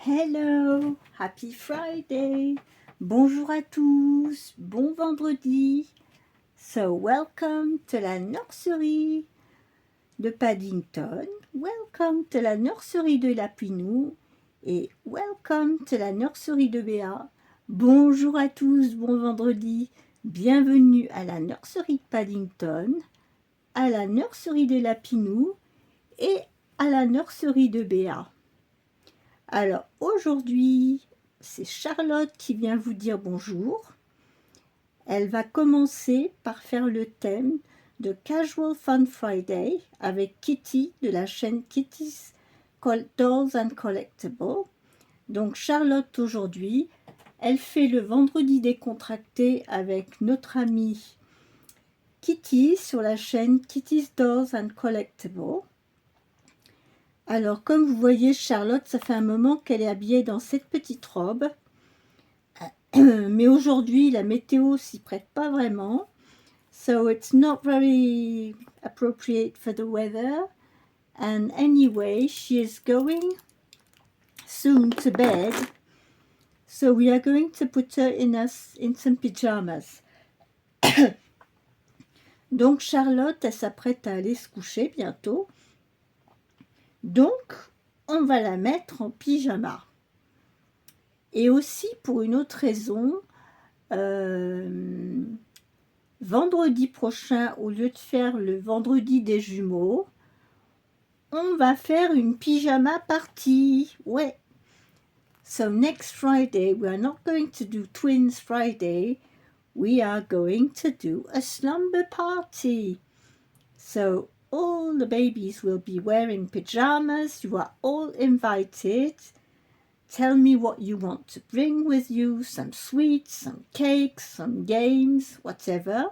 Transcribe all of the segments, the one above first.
Hello, happy Friday. Bonjour à tous, bon vendredi. So welcome to la nurserie de Paddington. Welcome to la nurserie de Lapinou et welcome to la nurserie de Béa. Bonjour à tous, bon vendredi. Bienvenue à la nurserie de Paddington, à la nurserie de Lapinou et à la nurserie de Béa. Alors aujourd'hui, c'est Charlotte qui vient vous dire bonjour. Elle va commencer par faire le thème de Casual Fun Friday avec Kitty de la chaîne Kitty's Dolls and Collectibles. Donc Charlotte aujourd'hui, elle fait le vendredi décontracté avec notre amie Kitty sur la chaîne Kitty's Dolls and Collectibles. Alors, comme vous voyez, Charlotte, ça fait un moment qu'elle est habillée dans cette petite robe. Mais aujourd'hui, la météo s'y prête pas vraiment. So, it's not very appropriate for the weather. And anyway, she is going soon to bed. So, we are going to put her in some pyjamas. Donc, Charlotte, elle s'apprête à aller se coucher bientôt. Donc, on va la mettre en pyjama. Et aussi pour une autre raison, vendredi prochain, au lieu de faire le vendredi des jumeaux, on va faire une pyjama party. Ouais. So next Friday, we are not going to do Twins Friday. We are going to do a slumber party. So all the babies will be wearing pajamas. You are all invited. Tell me what you want to bring with you, some sweets, some cakes, some games, whatever.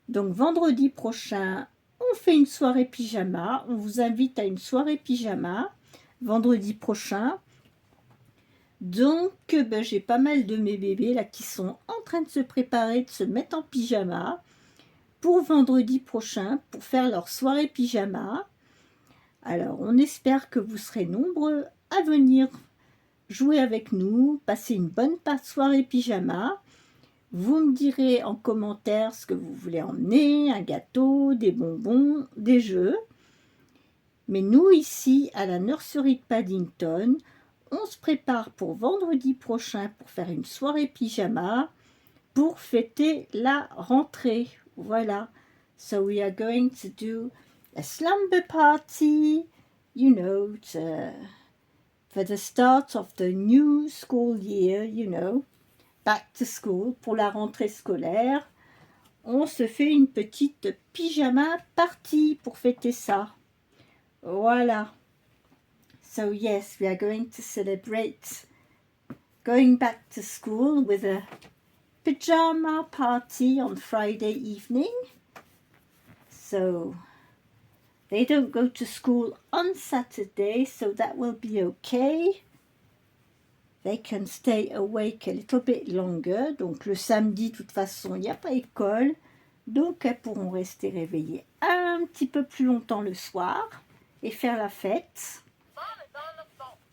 Donc vendredi prochain, on fait une soirée pyjama. On vous invite à une soirée pyjama vendredi prochain. Donc j'ai pas mal de mes bébés là qui sont en train de se préparer, de se mettre en pyjama pour vendredi prochain, pour faire leur soirée pyjama. Alors on espère que vous serez nombreux à venir jouer avec nous, passer une bonne soirée pyjama. Vous me direz en commentaire ce que vous voulez emmener, un gâteau, des bonbons, des jeux. Mais nous, ici, à la nurserie de Paddington, on se prépare pour vendredi prochain pour faire une soirée pyjama pour fêter la rentrée. Voilà. So we are going to do a slumber party, you know, for the start of the new school year, you know, back to school, pour la rentrée scolaire. On se fait une petite pyjama party pour fêter ça. Voilà. So yes, we are going to celebrate going back to school with a pyjama party on Friday evening. So they don't go to school on Saturday, so that will be okay. They can stay awake a little bit longer. Donc le samedi, de toute façon, il n'y a pas école. Donc elles pourront rester réveillées un petit peu plus longtemps le soir et faire la fête.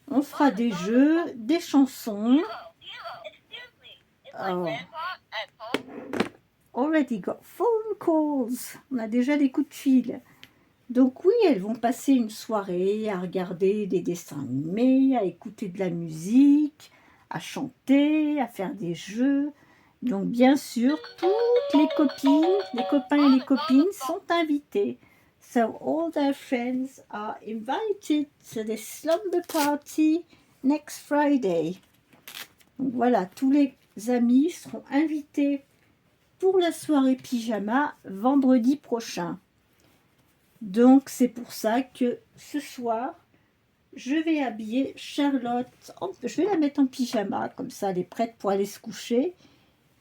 On fera des jeux, des chansons. Oh. Already got phone calls. On a déjà des coups de fil. Donc oui, elles vont passer une soirée à regarder des dessins animés, à écouter de la musique, à chanter, à faire des jeux. Donc bien sûr, toutes les copines, les copains et les copines sont invités. So all their friends are invited to the slumber party next Friday. Donc voilà, tous les amis seront invités pour la soirée pyjama vendredi prochain. Donc c'est pour ça que ce soir, je vais habiller Charlotte. Je vais la mettre en pyjama, comme ça elle est prête pour aller se coucher.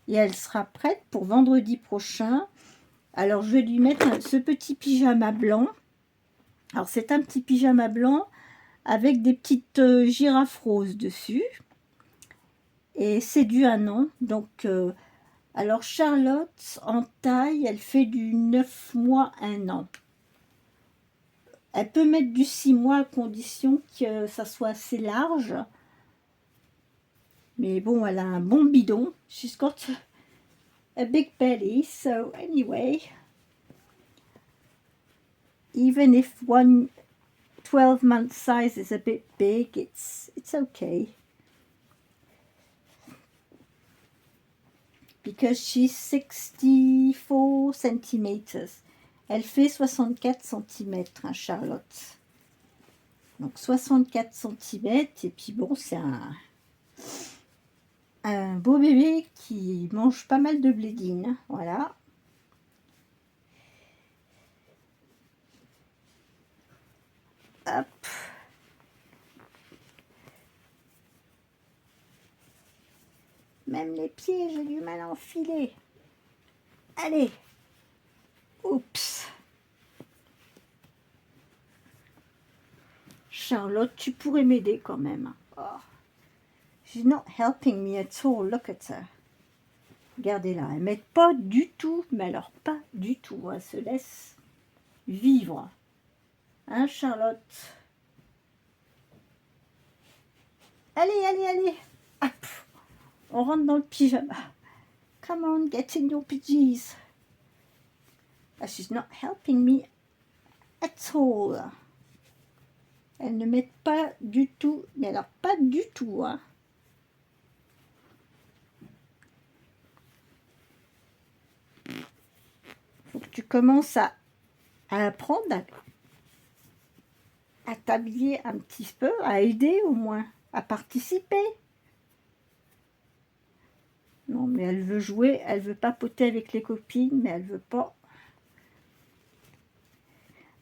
Et elle sera prête pour vendredi prochain. Alors je vais lui mettre ce petit pyjama blanc. Alors c'est un petit pyjama blanc avec des petites girafes roses dessus. Et c'est du 1 an. Donc alors Charlotte en taille, elle fait du 9 mois 1 an. Elle peut mettre du 6 mois à condition que ça soit assez large. Mais bon, elle a un bon bidon. She's got a big belly, so anyway, even if one 12-month size is a bit big, it's okay. Because she's 64 centimeters. Elle fait 64 cm, hein, Charlotte. Donc 64 cm, et puis bon, c'est un beau bébé qui mange pas mal de blédine, voilà. Hop. Même les pieds, j'ai du mal à enfiler. Allez. Oups. Charlotte, tu pourrais m'aider quand même. Oh. She's not helping me at all. Look at her. Regardez-la, elle m'aide pas du tout, mais alors pas du tout. Elle se laisse vivre. Hein, Charlotte? Allez, allez, allez. Hop. On rentre dans le pyjama. Come on, get in your PJs. She's not helping me at all. Elle ne m'aide pas du tout, mais alors pas du tout, hein. Faut que tu commences à apprendre à t'habiller un petit peu, à aider au moins, à participer. Non, mais elle veut jouer, elle veut papoter avec les copines, mais elle veut pas.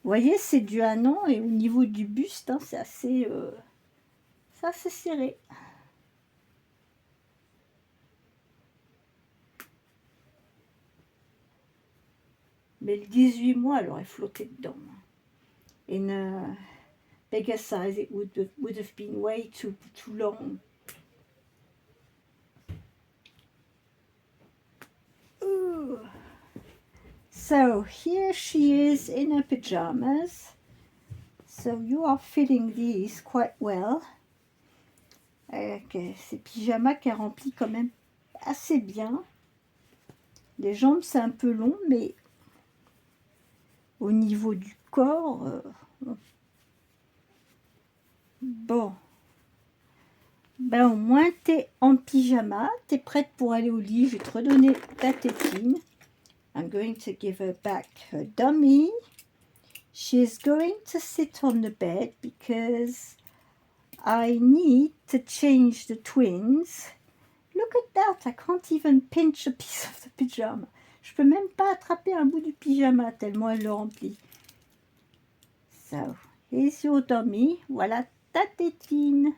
Vous voyez, c'est du 1 an et au niveau du buste, hein, c'est assez serré. Mais le 18 mois, elle aurait flotté dedans. In a bigger size, it would have been way too long. Ooh. So here she is in her pajamas. So you are fitting these quite well. Ces pyjamas qu'elle remplit quand même assez bien. Les jambes c'est un peu long, mais au niveau du corps, bon. Ben au moins t'es en pyjama, t'es prête pour aller au lit. Je vais te redonner ta tétine. I'm going to give her back her dummy. She's going to sit on the bed because I need to change the twins. Look at that, I can't even pinch a piece of the pyjama. Je peux même pas attraper un bout du pyjama tellement elle le remplit. So, here's your dummy. Voilà ta tétine.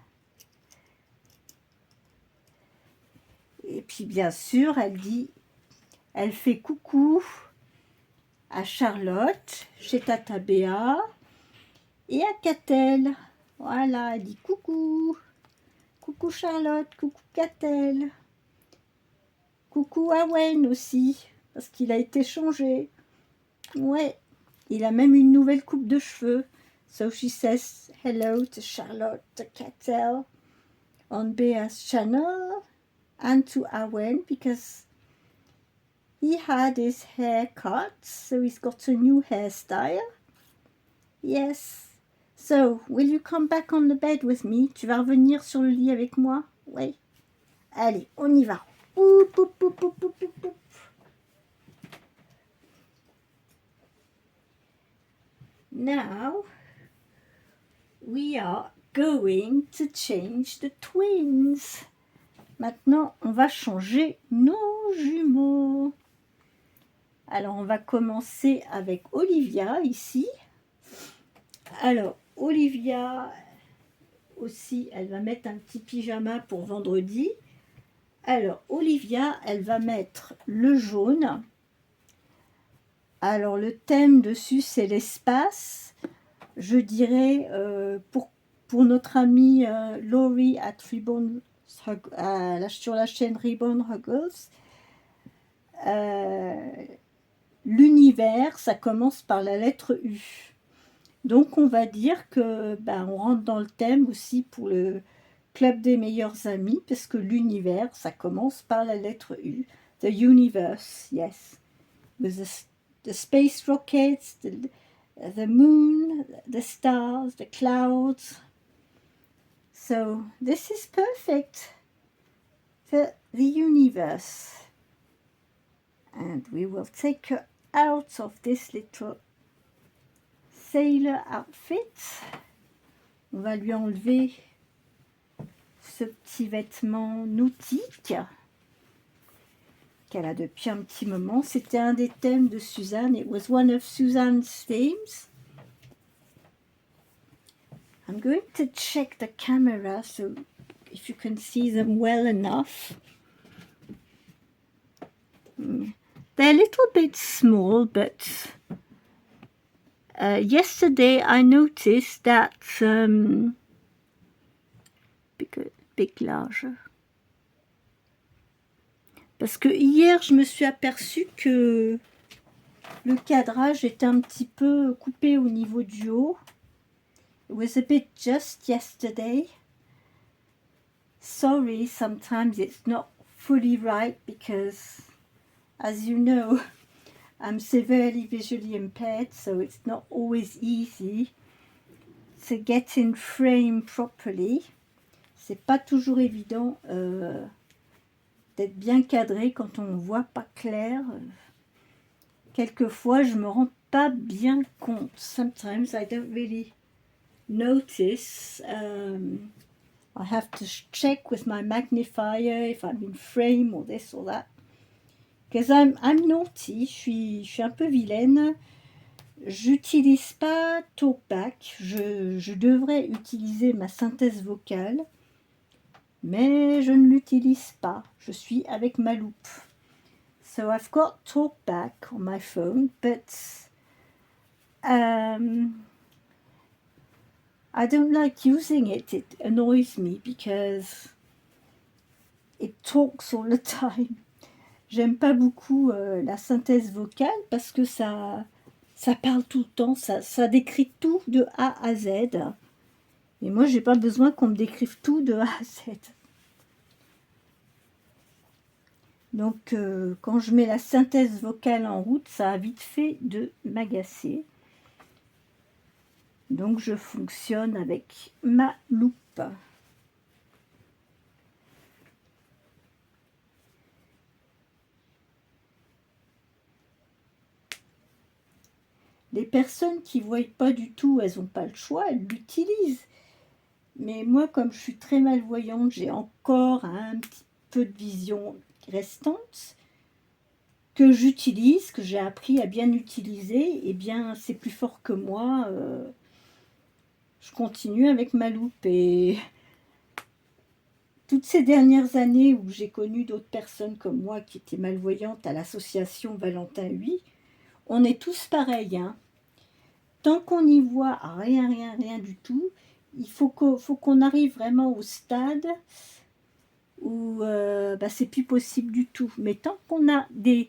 Et puis bien sûr, elle fait coucou à Charlotte, chez Tata Béa et à Catel. Voilà, elle dit coucou. Coucou Charlotte, coucou Catel. Coucou Awen aussi, parce qu'il a été changé. Ouais, il a même une nouvelle coupe de cheveux. So she says hello to Charlotte, to Catel on Béa's channel and to Awen because he had his hair cut, so he's got a new hairstyle. Yes. So, will you come back on the bed with me? Tu vas revenir sur le lit avec moi? Oui. Allez, on y va. Oup, oup, oup, oup, oup, oup, oup. Now, we are going to change the twins. Maintenant, on va changer nos jumeaux. Alors, on va commencer avec Olivia, ici. Alors, Olivia, aussi, elle va mettre un petit pyjama pour vendredi. Alors, Olivia, elle va mettre le jaune. Alors, le thème dessus, c'est l'espace. Je dirais, pour notre amie Laurie sur la chaîne Ribbon Huggles, l'univers, ça commence par la lettre U. Donc, on va dire que on rentre dans le thème aussi pour club des meilleurs amis, parce que l'univers, ça commence par la lettre U. The universe, yes. With the space rockets, the moon, the stars, the clouds. So this is perfect for the universe. And we will take her out of this little sailor outfit. On va lui enlever ce petit vêtement nautique qu'elle a depuis un petit moment. C'était un des thèmes de Suzanne. It was one of Suzanne's themes. I'm going to check the camera so if you can see them well enough. They're a little bit small, but yesterday I noticed that big large. Parce que hier je me suis aperçue que le cadrage était un petit peu coupé au niveau du haut. It was a bit just yesterday. Sorry, sometimes it's not fully right because, as you know, I'm severely visually impaired, so it's not always easy to get in frame properly. C'est pas toujours évident d'être bien cadré quand on ne voit pas clair. Quelquefois, je me rends pas bien compte. Sometimes I don't really notice. I have to check with my magnifier if I'm in frame or this or that. Because I'm naughty, je suis un peu vilaine. J'utilise pas TalkBack. Je devrais utiliser ma synthèse vocale, mais je ne l'utilise pas. Je suis avec ma loupe. So I've got TalkBack on my phone, but I don't like using it. It annoys me because it talks all the time. J'aime pas beaucoup la synthèse vocale parce que ça parle tout le temps, ça décrit tout de A à Z. Et moi, j'ai pas besoin qu'on me décrive tout de A à Z. Donc, quand je mets la synthèse vocale en route, ça a vite fait de m'agacer. Donc, je fonctionne avec ma loupe. Les personnes qui ne voient pas du tout, elles n'ont pas le choix, elles l'utilisent. Mais moi, comme je suis très malvoyante, j'ai encore un petit peu de vision restante que j'utilise, que j'ai appris à bien utiliser. Et bien, c'est plus fort que moi. Je continue avec ma loupe. Et toutes ces dernières années où j'ai connu d'autres personnes comme moi qui étaient malvoyantes à l'association Valentin Huy, on est tous pareils, hein. Tant qu'on n'y voit rien du tout, il faut qu'on arrive vraiment au stade où c'est plus possible du tout. Mais tant qu'on a des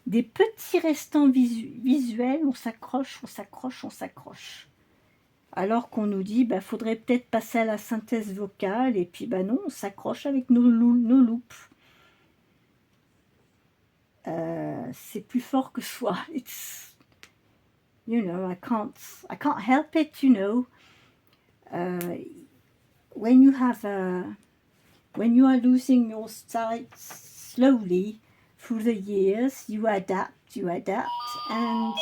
petits restants visuels, on s'accroche. Alors qu'on nous dit, faudrait peut-être passer à la synthèse vocale, et puis non, on s'accroche avec nos loupes. C'est plus fort que soi. You know, I can't help it, you know. When you are losing your sight slowly through the years, you adapt, and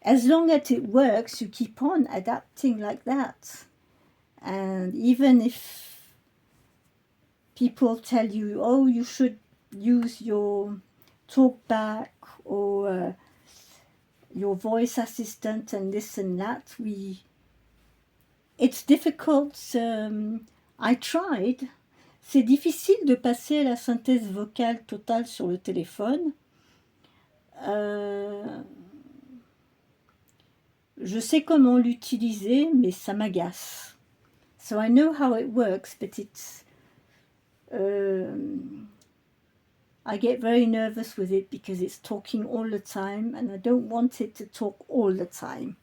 as long as it works, you keep on adapting like that. And even if people tell you, oh, you should use your TalkBack or your voice assistant and this and that, it's difficult. I tried. C'est difficile de passer à la synthèse vocale totale sur le téléphone. Je sais comment l'utiliser, mais ça m'agace. So I know how it works, but it's... I get very nervous with it because it's talking all the time and I don't want it to talk all the time.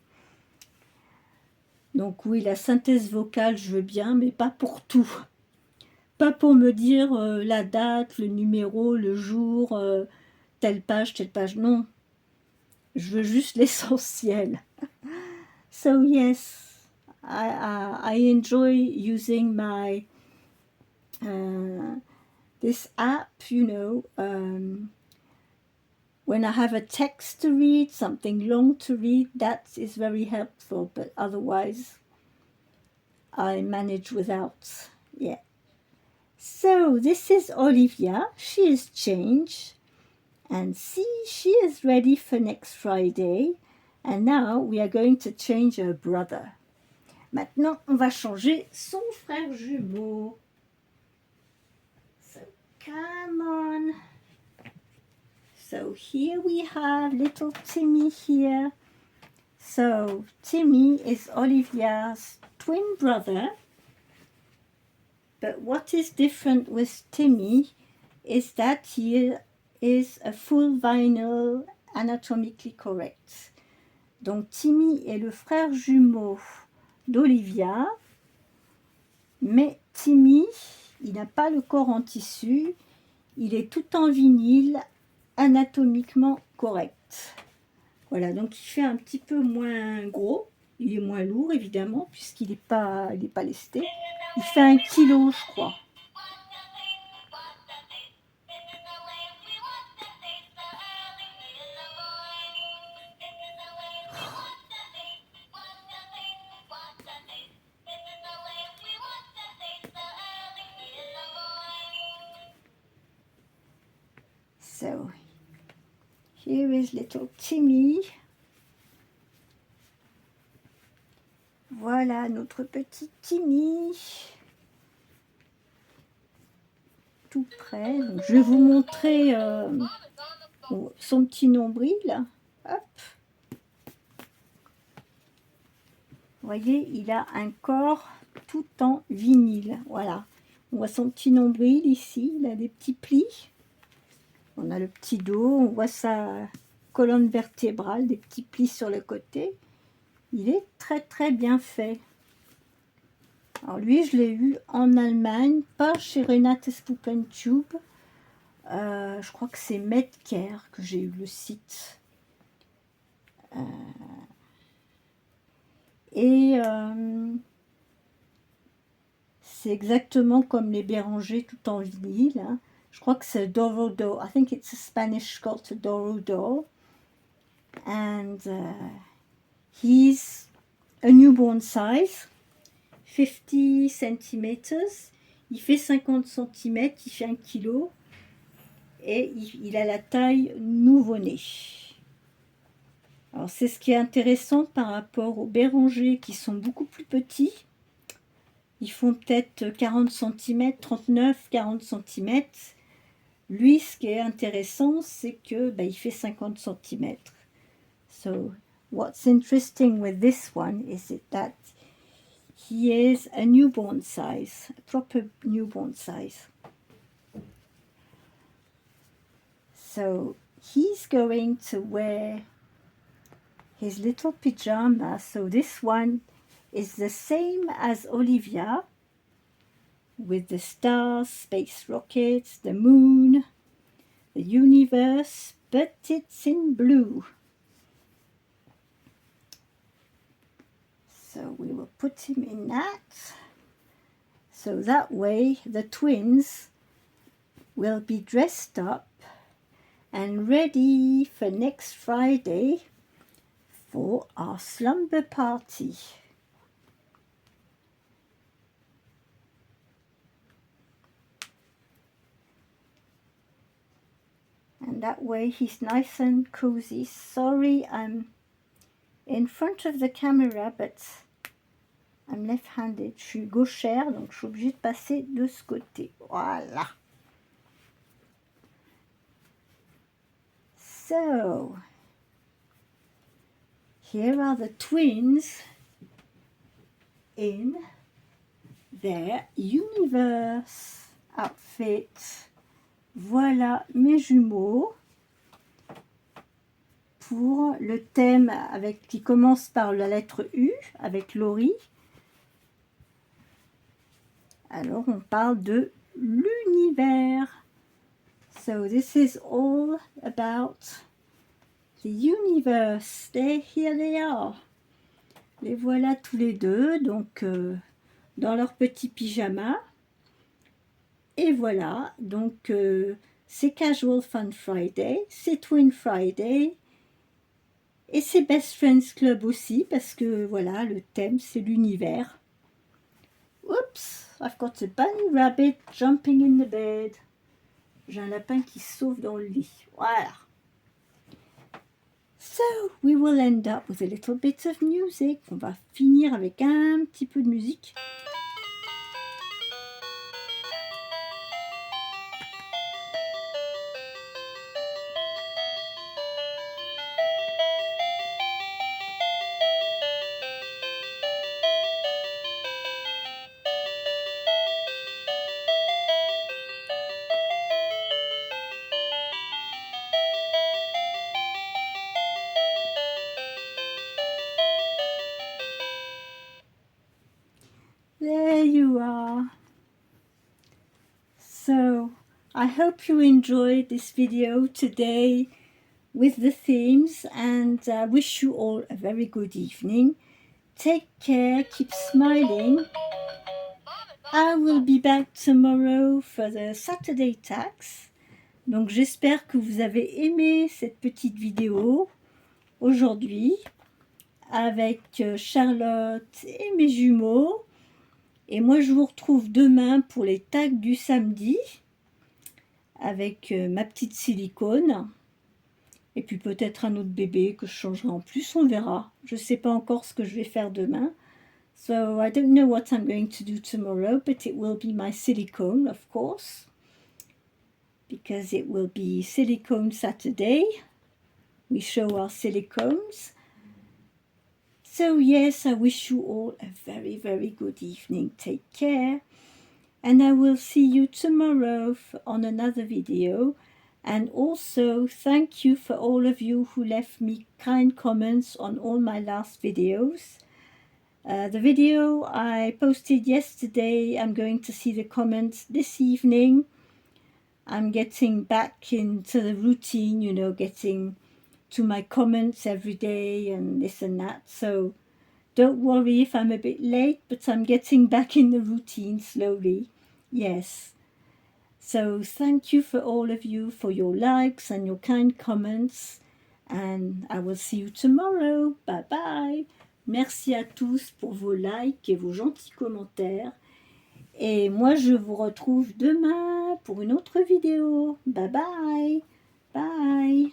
Donc oui, la synthèse vocale, je veux bien, mais pas pour tout. Pas pour me dire la date, le numéro, le jour, telle page, non. Je veux juste l'essentiel. So yes, I enjoy using my this app, you know, when I have a text to read, something long to read, that is very helpful, but otherwise I manage without. Yeah. So this is Olivia. She is changed. And see, she is ready for next Friday. And now we are going to change her brother. Maintenant, on va changer son frère jumeau. So, come on. So here we have little Timmy here. So Timmy is Olivia's twin brother. But what is different with Timmy is that he is a full vinyl, anatomically correct. Donc Timmy est le frère jumeau d'Olivia, mais Timmy, il n'a pas le corps en tissu, il est tout en vinyle, anatomiquement correct. Voilà, donc il fait un petit peu moins gros, il est moins lourd évidemment, puisqu'il n'est pas lesté. Il fait 1 kilo, je crois. So, here is little Timmy. Voilà notre petit Timmy. Tout près. Donc, je vais vous montrer son petit nombril. Hop. Vous voyez, il a un corps tout en vinyle. Voilà. On voit son petit nombril ici. Il a des petits plis. On a le petit dos. On voit sa colonne vertébrale, des petits plis sur le côté. Il est très très bien fait. Alors lui, je l'ai eu en Allemagne, pas chez Renate Puppentube. Je crois que c'est Medcare que j'ai eu le site. C'est exactement comme les Bérangers tout en vinyle. Hein. Je crois que c'est Dorodo. I think it's a Spanish sculptor, Dorodo. And he's a newborn size, 50 centimeters. Il fait 50 cm, il fait 1 kg. Et il a la taille nouveau-né. Alors c'est ce qui est intéressant par rapport aux Bérangers qui sont beaucoup plus petits. Ils font peut-être 40 cm, 39-40 cm. Lui, ce qui est intéressant, c'est que il fait 50 cm. So, what's interesting with this one is that he is a newborn size, a proper newborn size. So, he's going to wear his little pyjama. So, this one is the same as Olivia, with the stars, space rockets, the moon, the universe, but it's in blue. So we will put him in that. So that way the twins will be dressed up and ready for next Friday for our slumber party. And that way he's nice and cozy. Sorry, I'm in front of the camera, but I'm left-handed. Je suis gauchère, donc je suis obligée de passer de ce côté. Voilà. So, here are the twins in their universe outfit. Voilà mes jumeaux pour le thème qui commence par la lettre U, avec Laurie. Alors, on parle de l'univers. So, this is all about the universe. Here they are. Les voilà tous les deux, donc dans leur petit pyjama. Et voilà, donc c'est Casual Fun Friday, c'est Twin Friday, et c'est Best Friends Club aussi, parce que voilà, le thème c'est l'univers. Oops, I've got a bunny rabbit jumping in the bed. J'ai un lapin qui sauve dans le lit, voilà. So, we will end up with a little bit of music. On va finir avec un petit peu de musique. There you are. So, I hope you enjoyed this video today with the themes, and I wish you all a very good evening. Take care, keep smiling. I will be back tomorrow for the Saturday tax. Donc j'espère que vous avez aimé cette petite vidéo aujourd'hui avec Charlotte et mes jumeaux. Et moi, je vous retrouve demain pour les tags du samedi avec ma petite silicone. Et puis peut-être un autre bébé que je changerai en plus, on verra. Je ne sais pas encore ce que je vais faire demain. So I don't know what I'm going to do tomorrow, but it will be my silicone, of course. Because it will be Silicone Saturday. We show our silicones. So yes, I wish you all a very, very good evening. Take care. And I will see you tomorrow on another video. And also, thank you for all of you who left me kind comments on all my last videos. The video I posted yesterday, I'm going to see the comments this evening. I'm getting back into the routine, you know, getting to my comments every day and this and that. So don't worry if I'm a bit late, but I'm getting back in the routine slowly. Yes. So thank you for all of you for your likes and your kind comments. And I will see you tomorrow. Bye bye. Merci à tous pour vos likes et vos gentils commentaires. Et moi, je vous retrouve demain pour une autre vidéo. Bye bye. Bye.